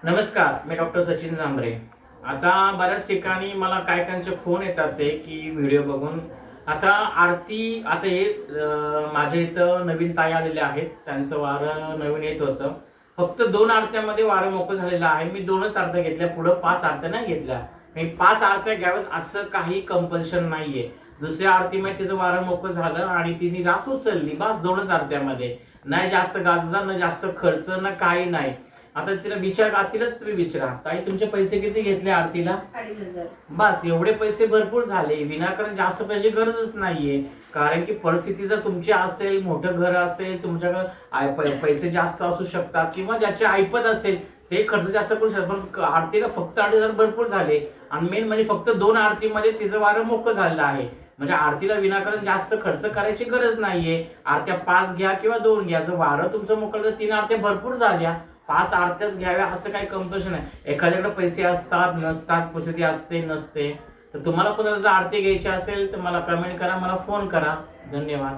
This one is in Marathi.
नमस्कार, मी डॉक्टर सचिन जांभरे. आता बऱ्याच ठिकाणी मला काय काहींचे फोन येतात ते की व्हिडिओ बघून आता आरती आता हे माझ्या इथं नवीन ताई आलेल्या आहेत. त्यांचं वारं नवीन येत होतं. फक्त 2 आरत्यामध्ये वारं मोकळं झालेलं आहे. मी 2च आरत्या घेतल्या, पुढं 5 आरत्या नाही घेतल्या. मी 5 आरत्या घ्याव्याच असं काही कंपल्शन नाहीये. दुसऱ्या आरतीमध्ये तिचं वारं मोकळं झालं आणि तिने रास उचलली, बस 2च आरत्यामध्ये. नाही जास्त गाजला, न जास्त खर्च, न काही नाही. आता तिला विचार, आरतीलाच तुम्ही विचारा, ताई तुमचे पैसे किती घेतले आरतीला? 2,500. बस एवढे पैसे भरपूर झाले. विनाकारण जास्त पैसे गरजच नाहीये. कारण की परिस्थिती जर तुमची असेल, मोठं घर असेल, तुमच्याकडे पैसे जास्त असू शकतात किंवा ज्याचे ऐपत असेल ते खर्च जास्त करू शकतात. पण आरतीला फक्त 2,500 भरपूर झाले. आणि मेन म्हणजे फक्त 2 आरतीमध्ये तिचं वारं मोकळं झालेलं आहे. म्हणजे आरतीला विनाकारण जास्त खर्च करायची गरज नाहीये. आरत्या 5 घ्या किंवा 2 घ्या. जर वारं तुमचं मोकळं तर 3 आरत्या भरपूर झाल्या. 5 आरत्याच घ्याव्या असं काही कंपल्शन नाही. एखाद्याकडे पैसे असतात, नसतात, परिस्थिती असते, नसते. तर तुम्हाला कोणाला जर आरती घ्यायची असेल तर मला कमेंट करा, मला फोन करा. धन्यवाद.